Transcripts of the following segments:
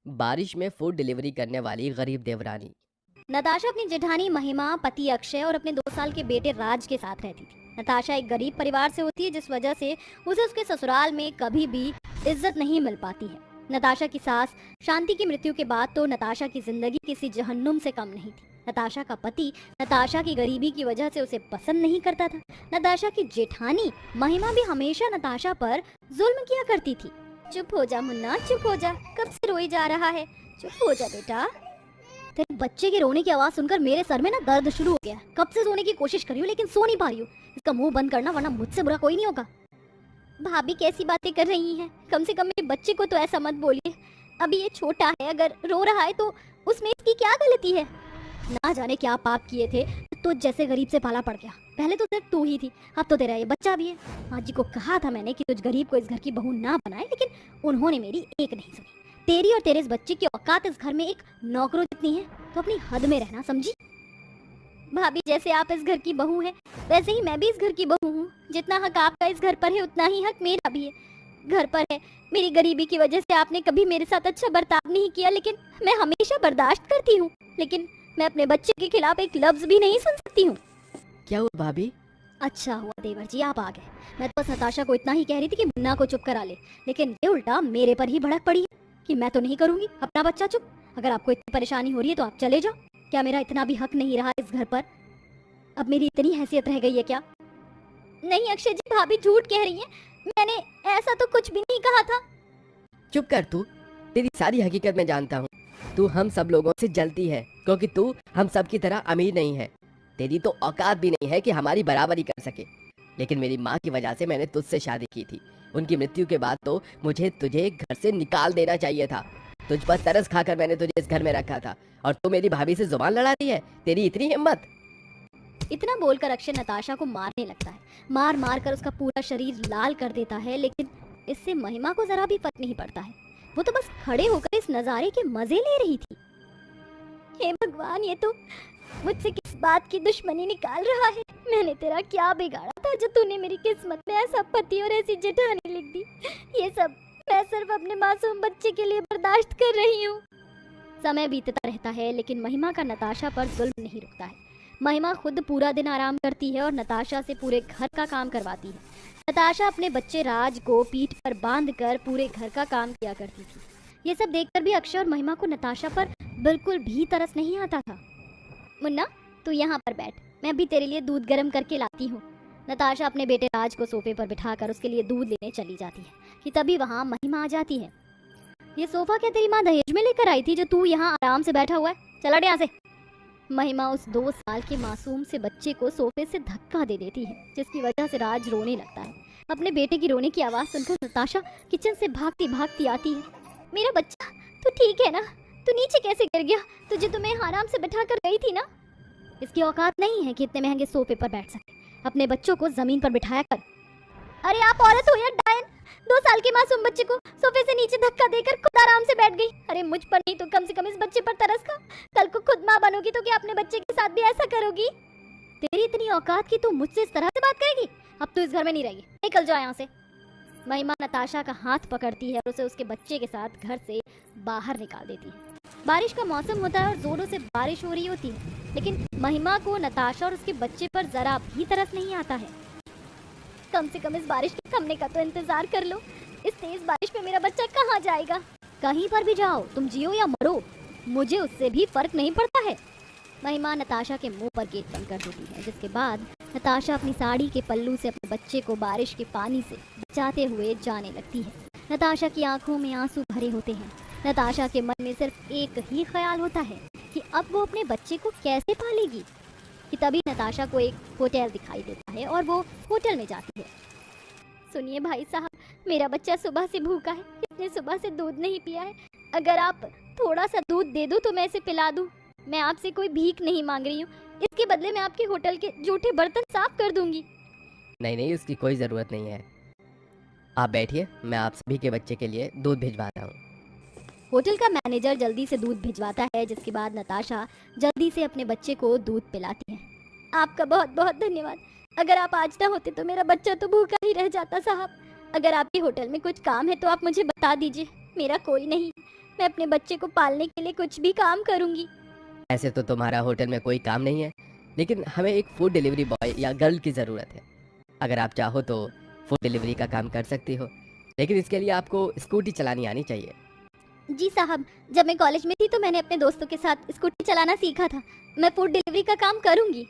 बारिश में food delivery करने वाली गरीब देवरानी। नताशा अपनी जेठानी महिमा, पति अक्षय और अपने 2 साल के बेटे राज के साथ रहती थी। नताशा एक गरीब परिवार से होती है, जिस वजह से उसे उसके ससुराल में कभी भी इज्जत नहीं मिल पाती है। नताशा की सास शांति की मृत्यु के बाद तो नताशा की जिंदगी किसी जहन्नुम से कम नहीं थी। नताशा का पति नताशा की गरीबी की वजह से उसे पसंद नहीं करता था। नताशा की जेठानी महिमा भी हमेशा नताशा पर जुल्म किया करती थी। चुप हो जा मुन्ना, चुप हो जा, कब से रोई जा रहा है, चुप हो जा बेटा। तेरे बच्चे के रोने की आवाज सुनकर मेरे सर में ना दर्द शुरू हो गया। कब से सोने की कोशिश कर रही हूँ लेकिन सो नहीं पा रही हूँ। इसका मुंह बंद करना, वरना मुझसे बुरा कोई नहीं होगा। भाभी कैसी बातें कर रही हैं? कम से कम मेरे बच्चे को तो ऐसा मत बोलिए। अभी ये छोटा है, अगर रो रहा है तो उसमें इसकी क्या गलती है? ना जाने क्या पाप किए थे तो जैसे गरीब से पाला पड़ गया। पहले तो सिर्फ तू ही थी, अब तो तेरा ये बच्चा भी है। माँ जी को कहा था मैंने कि तुझ गरीब को इस घर की बहू ना बनाए, लेकिन उन्होंने मेरी एक नहीं सुनी। तेरी और तेरे इस बच्चे की औकात इस घर में एक नौकरों जितनी है, तो अपनी हद में रहना, समझी? भाभी, जैसे आप इस घर की बहू हैं, वैसे ही मैं भी इस घर की बहू हूँ। जितना हक आपका इस घर पर है, उतना ही हक मेरा भी है। घर पर है, मेरी गरीबी की वजह से आपने कभी मेरे साथ अच्छा बर्ताव नहीं किया, लेकिन मैं हमेशा बर्दाश्त करती हूँ। लेकिन मैं अपने बच्चे के खिलाफ एक लफ्ज भी नहीं सुन सकती हूँ। क्या हुआ भाभी? अच्छा हुआ देवर जी आप आ गए। मैं तो बस नताशा को इतना ही कह रही थी कि मुन्ना को चुप करा ले, लेकिन ये उल्टा मेरे पर ही भड़क पड़ी है कि मैं तो नहीं करूंगी अपना बच्चा चुप। अगर आपको इतनी परेशानी हो रही है तो आप चले जाओ। क्या मेरा इतना भी हक नहीं रहा इस घर पर? अब मेरी इतनी हैसियत रह गई है क्या? नहीं अक्षय जी, भाभी झूठ कह रही हैं। मैंने ऐसा तो कुछ भी नहीं कहा था। चुप कर तू। तेरी सारी हकीकत मैं जानता हूँ। तू हम सब लोगों से जलती है क्योंकि तू हम सब की तरह अमीर नहीं है। तेरी तो औकात भी नहीं है कि हमारी बराबरी कर सके। लेकिन मेरी माँ की वजह से मैंने तुझसे शादी की थी। उनकी मृत्यु के बाद तो मुझे तुझे घर से निकाल देना चाहिए था। तुझ पर तरस खाकर मैंने तुझे इस घर में रखा था, और तू मेरी भाभी से जुबान लड़ाती है। तेरी इतनी हिम्मत! इतना बोलकर अक्षय नताशा को मारने लगता है। मार मार कर उसका पूरा शरीर लाल कर देता है, लेकिन इससे महिमा को जरा भी फर्क नहीं पड़ता है। वो तो बस खड़े होकर इस नजारे के मजे ले रही थी। हे भगवान, ये तो मुझसे किस बात की दुश्मनी निकाल रहा है? मैंने तेरा क्या बिगाड़ा था जो तूने मेरी किस्मत में ऐसा पति और ऐसी जेठानी लिख दी? ये सब मैं सिर्फ अपने मासूम बच्चे के लिए बर्दाश्त कर रही हूँ। समय बीतता रहता है, लेकिन महिमा का नताशा पर जुल्म नहीं रुकता है। महिमा खुद पूरा दिन आराम करती है और नताशा से पूरे घर का काम करवाती है। नताशा अपने बच्चे राज को पीठ पर बांधकर पूरे घर का काम किया करती थी। ये सब देखकर भी अक्षय और महिमा को नताशा पर बिल्कुल भी तरस नहीं आता था। मुन्ना, तू यहाँ पर बैठ, मैं अभी तेरे लिए दूध गर्म करके लाती हूँ। नताशा अपने बेटे राज को सोफे पर बिठाकर उसके लिए दूध लेने चली जाती है कि तभी वहाँ महिमा आ जाती है। ये सोफा क्या तेरी माँ दहेज में लेकर आई थी जो तू यहाँ आराम से बैठा हुआ है? चल हट यहाँ से। महिमा उस 2 साल के मासूम से बच्चे को सोफे से धक्का दे देती है, जिसकी वजह से राज रोने लगता है। अपने बेटे की रोने की आवाज सुनकर नताशा किचन से भागती भागती आती है। मेरा बच्चा, तू ठीक है ना? तू नीचे कैसे गिर गया? तुझे तो मैं आराम से बैठा कर गई थी ना। इसकी औकात नहीं है कि इतने महंगे सोफे पर बैठ सके। अपने बच्चों को जमीन पर बिठाया कर। अरे आप औरत हो या डायन? 2 साल के मासूम बच्चे को सोफे से नीचे धक्का देकर खुद आराम से बैठ गई। अरे मुझ पर नहीं तो कम से कम इस बच्चे पर तरस खा। कल को खुद माँ बनोगी तो क्या अपने बच्चे के साथ भी ऐसा करोगी? तेरी इतनी औकात की तू मुझसे इस तरह से बात करेगी? अब तू इस घर में नहीं रहेगी, निकल जाओ यहाँ से। महिमा नताशा का हाथ पकड़ती है और उसे उसके बच्चे के साथ घर से बाहर निकाल देती है। बारिश का मौसम होता है और जोरों से बारिश हो रही होती है, लेकिन महिमा को नताशा और उसके बच्चे पर जरा भी तरस नहीं आता है। कम से कम इस बारिश के थमने का तो इंतजार कर लो। इस तेज बारिश में मेरा बच्चा कहाँ जाएगा? कहीं पर भी जाओ, तुम जियो या मरो, मुझे उससे भी फर्क नहीं पड़ता है। महिमा नताशा के मुंह पर गेट बंद कर देती है, जिसके बाद नताशा अपनी साड़ी के पल्लू से अपने बच्चे को बारिश के पानी से बचाते हुए जाने लगती है। नताशा की आंखों में आंसू भरे होते हैं। नताशा के मन में सिर्फ एक ही ख्याल होता है कि अब वो अपने बच्चे को कैसे पालेगी। कि तभी नताशा को एक होटल दिखाई देता है और वो होटल में जाती है। सुनिए भाई साहब, मेरा बच्चा सुबह से भूखा है, इसने सुबह से दूध नहीं पिया है। अगर आप थोड़ा सा दूध दे दो तो मैं इसे पिला दूं। मैं आपसे कोई भीख नहीं मांग रही हूँ, इसके बदले में आपके होटल के जूठे बर्तन साफ कर दूंगी। नहीं नहीं, उसकी कोई ज़रूरत नहीं है। आप बैठिए, मैं आप सभी के बच्चे के लिए दूध भिजवाता हूँ। होटल का मैनेजर जल्दी से दूध भिजवाता है, जिसके बाद नताशा जल्दी से अपने बच्चे को दूध पिलाती है। आपका बहुत बहुत धन्यवाद। अगर आप आज ना होते तो मेरा बच्चा तो भूखा ही रह जाता साहब। अगर आपके होटल में कुछ काम है तो आप मुझे बता दीजिए, मेरा कोई नहीं। मैं अपने बच्चे को पालने के लिए कुछ भी काम करूंगी। ऐसे तो तुम्हारा होटल में कोई काम नहीं है, लेकिन हमें एक फूड डिलीवरी बॉय या गर्ल की ज़रूरत है। अगर आप चाहो तो फूड डिलीवरी का काम कर सकती हो, लेकिन इसके लिए आपको स्कूटी चलानी आनी चाहिए। जी साहब, जब मैं कॉलेज में थी तो मैंने अपने दोस्तों के साथ स्कूटी चलाना सीखा था। मैं फूड डिलीवरी का काम करूंगी।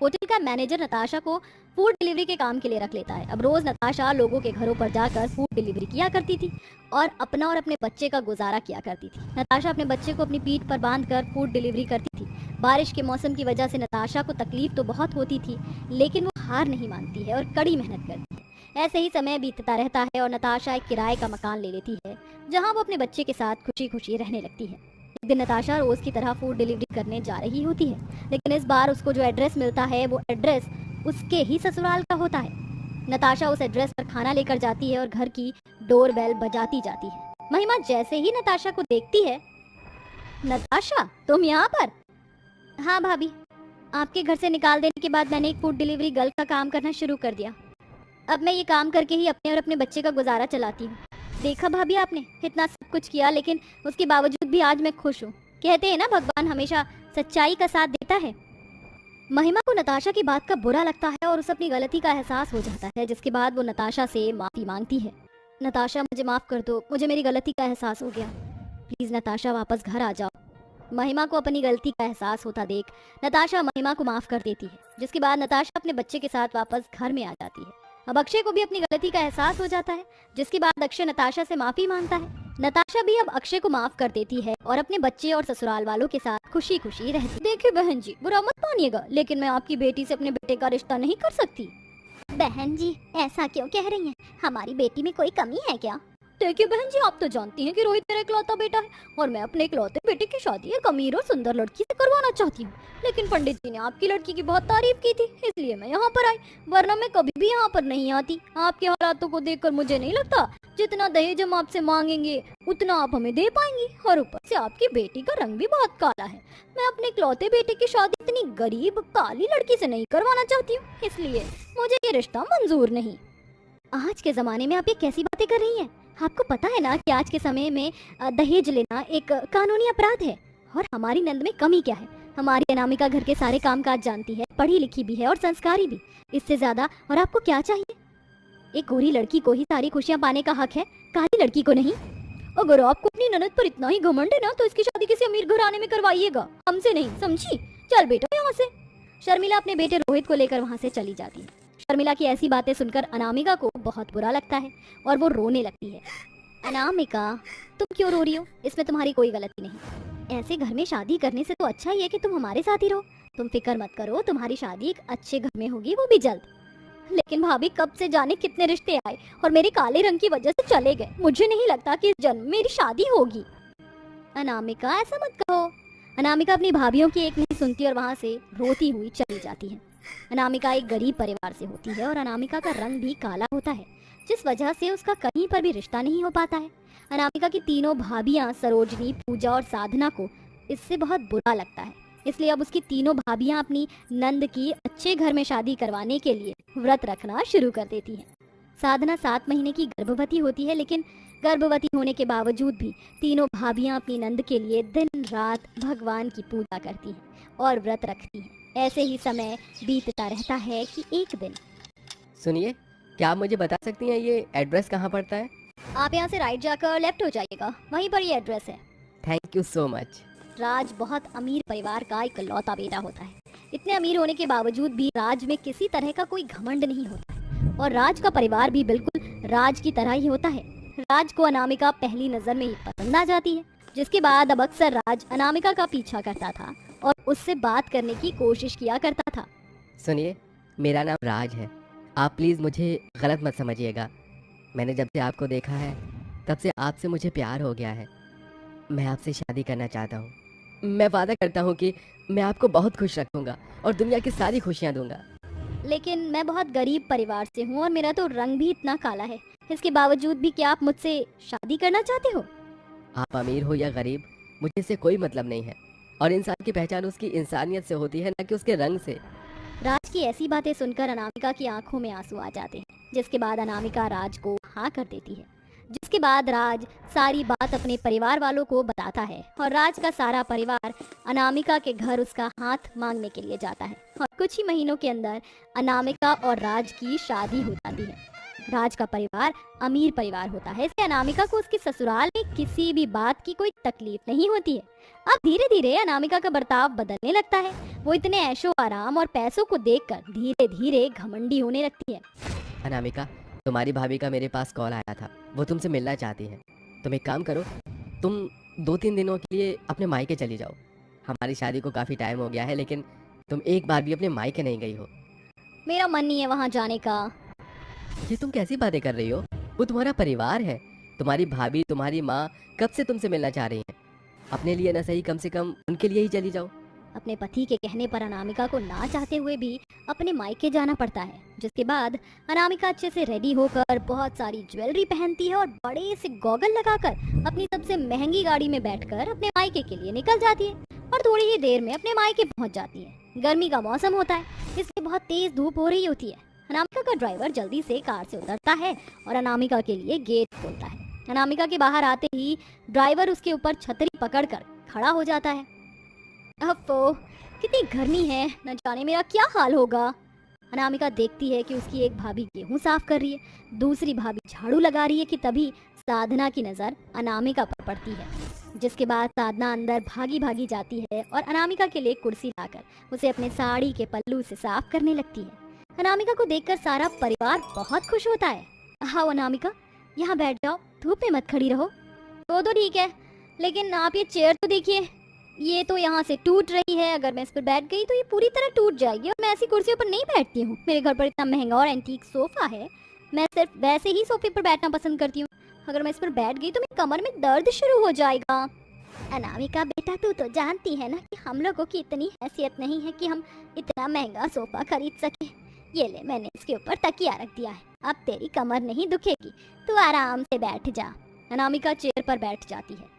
होटल का मैनेजर नताशा को फूड डिलीवरी के काम के लिए रख लेता है। अब रोज नताशा लोगों के घरों पर जाकर फूड डिलीवरी किया करती थी और अपना और अपने बच्चे का गुजारा किया करती थी। नताशा अपने बच्चे को अपनी पीठ पर बांधकर फूड डिलीवरी करती थी। बारिश के मौसम की वजह से नताशा को तकलीफ तो बहुत होती थी, लेकिन वो हार नहीं मानती है और कड़ी मेहनत करती है। ऐसे ही समय बीतता रहता है और नताशा एक किराए का मकान ले लेती है, जहाँ वो अपने बच्चे के साथ खुशी खुशी रहने लगती है। एक दिन नताशा रोज की तरह फूड डिलीवरी करने जा रही होती है, लेकिन इस बार उसको जो एड्रेस मिलता है वो एड्रेस उसके ही ससुराल का होता है। नताशा उस एड्रेस पर खाना लेकर जाती है और घर की डोरबेल बजाती जाती है। महिमा जैसे ही नताशा को देखती है, नताशा तुम यहाँ पर? हाँ भाभी, आपके घर से निकाल देने के बाद मैंने एक फूड डिलीवरी गर्ल का काम करना शुरू कर दिया। अब मैं ये काम करके ही अपने और अपने बच्चे का गुजारा चलाती हूँ। देखा भाभी, आपने इतना सब कुछ किया, लेकिन उसके बावजूद भी आज मैं खुश हूँ। कहते हैं ना, भगवान हमेशा सच्चाई का साथ देता है। महिमा को नताशा की बात का बुरा लगता है और उसे अपनी गलती का एहसास हो जाता है, जिसके बाद वो नताशा से माफी मांगती है। नताशा, मुझे माफ कर दो, मुझे मेरी गलती का एहसास हो गया। प्लीज नताशा, वापस घर आ जाओ। महिमा को अपनी गलती का एहसास होता देख नताशा महिमा को माफ कर देती है, जिसके बाद नताशा अपने बच्चे के साथ वापस घर में आ जाती है। अब अक्षय को भी अपनी गलती का एहसास हो जाता है, जिसके बाद अक्षय नताशा से माफी मांगता है। नताशा भी अब अक्षय को माफ कर देती है और अपने बच्चे और ससुराल वालों के साथ खुशी खुशी रहती। देखिए बहन जी, बुरा मत मानिएगा, लेकिन मैं आपकी बेटी से अपने बेटे का रिश्ता नहीं कर सकती। बहन जी, ऐसा क्यों कह रही हैं? हमारी बेटी में कोई कमी है क्या? देखिए बहन जी, आप तो जानती हैं कि रोहित मेरा इकलौता बेटा है और मैं अपने इकलौते बेटे की शादी एक अमीर और सुंदर लड़की से करवाना चाहती हूँ। लेकिन पंडित जी ने आपकी लड़की की बहुत तारीफ की थी, इसलिए मैं यहाँ पर आई, वरना मैं कभी भी यहाँ पर नहीं आती। आपके हालातों को देखकर मुझे नहीं लगता जितना दहेज हम आपसे मांगेंगे उतना आप हमें दे पाएंगी, और ऊपर से आपकी बेटी का रंग भी बहुत काला है। मैं अपने इकलौते बेटे की शादी इतनी गरीब काली लड़की से नहीं करवाना चाहती हूँ, इसलिए मुझे ये रिश्ता मंजूर नहीं। आज के जमाने में आप ये कैसी बातें कर रही हैं? आपको पता है ना कि आज के समय में दहेज लेना एक कानूनी अपराध है। और हमारी नंद में कमी क्या है? हमारी अनामिका घर के सारे कामकाज जानती है, पढ़ी लिखी भी है और संस्कारी भी। इससे ज्यादा और आपको क्या चाहिए? एक गोरी लड़की को ही सारी खुशियां पाने का हक है, काली लड़की को नहीं। अगर आपको अपनी ननद पर इतना ही घमंड है ना, तो इसकी शादी किसी अमीर घराने में करवाइएगा, हमसे नहीं, समझी? चल बेटा यहाँ से। शर्मिला अपने बेटे रोहित को लेकर वहाँ से चली जाती है। शर्मिला की ऐसी बातें सुनकर अनामिका को बहुत बुरा लगता है और वो रोने लगती है। अनामिका, तुम क्यों रो रही हो? इसमें तुम्हारी कोई गलती नहीं। ऐसे घर में शादी करने से तो अच्छा ही है कि तुम हमारे साथ ही रहो। तुम फिक्र मत करो, तुम्हारी शादी एक अच्छे घर में होगी, वो भी जल्द। लेकिन भाभी, कब से जाने कितने रिश्ते आए और मेरे काले रंग की वजह से चले गए। मुझे नहीं लगता कि इस जन्म मेरी शादी होगी। अनामिका, ऐसा मत कहो। अनामिका अपनी भाभीयों की एक नहीं सुनती और वहाँ से रोती हुई चली जाती है। अनामिका एक गरीब परिवार से होती है और अनामिका का रंग भी काला होता है, जिस वजह से उसका कहीं पर भी रिश्ता नहीं हो पाता है। अनामिका की तीनों भाभियां सरोजनी, पूजा और साधना को इससे बहुत बुरा लगता है, इसलिए अब उसकी तीनों भाभियां अपनी नंद की अच्छे घर में शादी करवाने के लिए व्रत रखना शुरू कर देती हैं। साधना 7 महीने की गर्भवती होती है, लेकिन गर्भवती होने के बावजूद भी तीनों भाभियां अपनी नंद के लिए दिन रात भगवान की पूजा करती हैं और व्रत रखती हैं। ऐसे ही समय बीतता रहता है कि एक दिन। सुनिए, क्या आप मुझे बता सकती हैं ये एड्रेस कहाँ पड़ता है? आप यहाँ से राइट जाकर लेफ्ट हो जाइएगा, वहीं पर ये एड्रेस है। Thank you so much. Raj बहुत अमीर परिवार का इकलौता बेटा होता है। इतने अमीर होने के बावजूद भी राज में किसी तरह का कोई घमंड नहीं होता है और राज का परिवार भी बिल्कुल राज की तरह ही होता है। राज को अनामिका पहली नजर में ही पसंद आ जाती है, जिसके बाद अब अक्सर राज अनामिका का पीछा करता था और उससे बात करने की कोशिश किया करता था। सुनिए, मेरा नाम राज है, आप प्लीज़ मुझे गलत मत समझिएगा। मैंने जब से आपको देखा है तब से आपसे मुझे प्यार हो गया है। मैं आपसे शादी करना चाहता हूँ। मैं वादा करता हूँ कि मैं आपको बहुत खुश रखूँगा और दुनिया की सारी खुशियाँ दूंगा। लेकिन मैं बहुत गरीब परिवार से हूँ और मेरा तो रंग भी इतना काला है, इसके बावजूद भी क्या आप मुझसे शादी करना चाहते हो? आप अमीर हो या गरीब, मुझे इससे कोई मतलब नहीं है और इंसान की पहचान उसकी इंसानियत से होती है, न कि उसके रंग से। राज की ऐसी बातें सुनकर अनामिका की आंखों में आंसू आ जाते हैं, जिसके बाद अनामिका राज को हाँ कर देती है। जिसके बाद राज सारी बात अपने परिवार वालों को बताता है और राज का सारा परिवार अनामिका के घर उसका हाथ मांगने के लिए जाता है और कुछ ही महीनों के अंदर अनामिका और राज की शादी हो जाती है। राज का परिवार अमीर परिवार होता है, इसलिए अनामिका को उसके ससुराल में किसी भी बात की कोई तकलीफ नहीं होती है। अब धीरे धीरे अनामिका का बर्ताव बदलने लगता है। वो इतने ऐशो आराम और पैसों को देखकर धीरे धीरे घमंडी होने लगती है। अनामिका, तुम्हारी भाभी का मेरे पास कॉल आया था, वो तुमसे मिलना चाहती है। तुम एक काम करो, तुम 2-3 दिनों के लिए अपने मायके चली जाओ। हमारी शादी को काफ़ी टाइम हो गया है, लेकिन तुम एक बार भी अपने मायके नहीं गई हो। मेरा मन नहीं है वहाँ जाने का। ये तुम कैसी बातें कर रही हो? वो तुम्हारा परिवार है। तुम्हारी भाभी, तुम्हारी माँ कब से तुमसे मिलना चाह रही हैं। अपने लिए न सही, कम से कम उनके लिए ही चली जाओ। अपने पति के कहने पर अनामिका को ना चाहते हुए भी अपने मायके जाना पड़ता है। जिसके बाद अनामिका अच्छे से रेडी होकर बहुत सारी ज्वेलरी पहनती है और बड़े से गॉगल लगाकर अपनी सबसे महंगी गाड़ी में बैठकर अपने मायके के लिए निकल जाती है और थोड़ी ही देर में अपने मायके पहुंच जाती है। गर्मी का मौसम होता है, इसलिए बहुत तेज धूप हो रही होती है। अनामिका का ड्राइवर जल्दी से कार से उतरता है और अनामिका के लिए गेट खोलता है। अनामिका के बाहर आते ही ड्राइवर उसके ऊपर छतरी पकड़कर खड़ा हो जाता है। अफ़ो, कितनी गर्मी है, न जाने मेरा क्या हाल होगा। अनामिका देखती है कि उसकी एक भाभी गेहूं साफ कर रही है, दूसरी भाभी झाड़ू लगा रही है कि तभी साधना की नज़र अनामिका पर पड़ती है। जिसके बाद साधना अंदर भागी भागी जाती है और अनामिका के लिए कुर्सी लाकर उसे अपने साड़ी के पल्लू से साफ करने लगती है। अनामिका को देखकर सारा परिवार बहुत खुश होता है। आओ अनामिका, यहाँ बैठ जाओ, धूप में मत खड़ी रहो। वो तो ठीक है, लेकिन आप ये चेयर तो देखिए, ये तो यहाँ से टूट रही है। अगर मैं इस पर बैठ गई तो ये पूरी तरह टूट जाएगी और मैं ऐसी कुर्सियों पर नहीं बैठती हूँ। मेरे घर पर इतना महंगा और एंटीक सोफा है, मैं सिर्फ वैसे ही सोफे पर बैठना पसंद करती हूँ। अगर मैं इस पर बैठ गई तो मेरी कमर में दर्द शुरू हो जाएगा। अनामिका बेटा, तू तो जानती है ना कि हम लोगों की इतनी हैसियत नहीं है कि हम इतना महंगा सोफा खरीद सके। ये ले, मैंने इसके ऊपर तकिया रख दिया है, अब तेरी कमर नहीं दुखेगी, तू आराम से बैठ जा। अनामिका चेयर पर बैठ जाती है।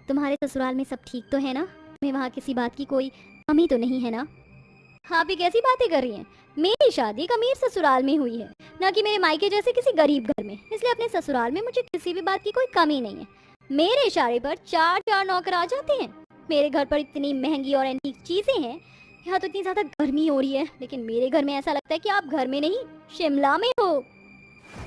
तुम्हारे ससुराल में सब ठीक तो है ना? तुम्हें वहाँ किसी बात की कोई कमी तो नहीं है ना? आप ये कैसी बातें कर रही हैं? मेरी शादी एक अमीर ससुराल में हुई है, ना कि मेरे मायके जैसे किसी गरीब घर में। इसलिए अपने ससुराल में मुझे किसी भी बात की कोई कमी नहीं है। मेरे इशारे पर 4 नौकर आ जाते हैं। मेरे घर पर इतनी महंगी और एंटीक चीजें हैं, यहाँ तो इतनी ज्यादा गर्मी हो रही है, लेकिन मेरे घर में ऐसा लगता है कि आप घर में नहीं, शिमला में हो।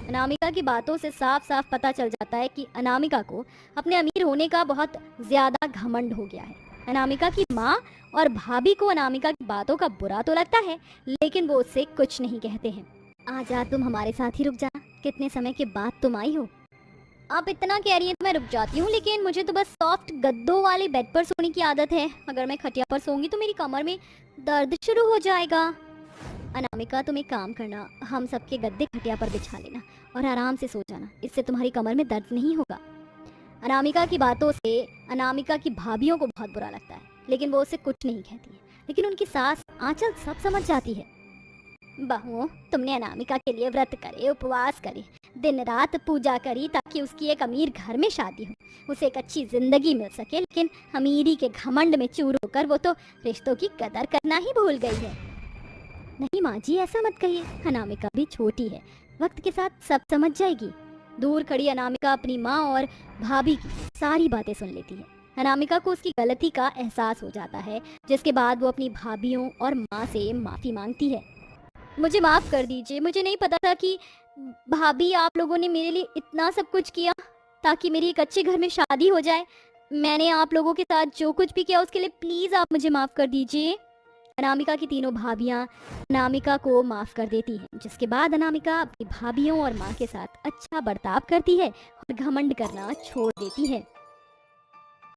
अनामिका की बातों से साफ साफ पता चल जाता है कि अनामिका को अपने अमीर होने का बहुत ज्यादा घमंड हो गया है। अनामिका की माँ और भाभी को अनामिका की बातों का बुरा तो लगता है, लेकिन वो उससे कुछ नहीं कहते हैं। आज रात तुम हमारे साथ ही रुक जाना, कितने समय के बाद तुम आई हो। आप इतना कह रही हैं तो मैं रुक जाती हूँ, लेकिन मुझे तो बस सॉफ्ट गद्दों वाले बेड पर सोने की आदत है। अगर मैं खटिया पर सोऊंगी तो मेरी कमर में दर्द शुरू हो जाएगा। अनामिका, तुम एक काम करना, हम सबके गद्दे खटिया पर बिछा लेना और आराम से सो जाना, इससे तुम्हारी कमर में दर्द नहीं होगा। अनामिका की बातों से अनामिका की भाभियों को बहुत बुरा लगता है, लेकिन वो उससे कुछ नहीं कहती है। लेकिन उनकी सास आंचल सब समझ जाती है। बहुओं, तुमने अनामिका के लिए व्रत करे, उपवास करे, दिन रात पूजा करी ताकि उसकी एक अमीर घर में शादी हो, उसे एक अच्छी जिंदगी मिल सके, लेकिन अमीरी के घमंड में चूर होकर वो तो रिश्तों की कदर करना ही भूल गई है। नहीं माँ जी, ऐसा मत कहिए, अनामिका भी छोटी है, वक्त के साथ सब समझ जाएगी। दूर खड़ी अनामिका अपनी माँ और भाभी की सारी बातें सुन लेती है। अनामिका को उसकी गलती का एहसास हो जाता है, जिसके बाद वो अपनी भाभियों और माँ से माफ़ी मांगती है। मुझे माफ़ कर दीजिए, मुझे नहीं पता था कि भाभी आप लोगों ने मेरे लिए इतना सब कुछ किया ताकि मेरी एक अच्छे घर में शादी हो जाए। मैंने आप लोगों के साथ जो कुछ भी किया उसके लिए प्लीज़ आप मुझे माफ़ कर दीजिए। अनामिका की तीनों भाभियाँ अनामिका को माफ़ कर देती हैं, जिसके बाद अनामिका अपनी भाभियों और माँ के साथ अच्छा बर्ताव करती है और घमंड करना छोड़ देती है।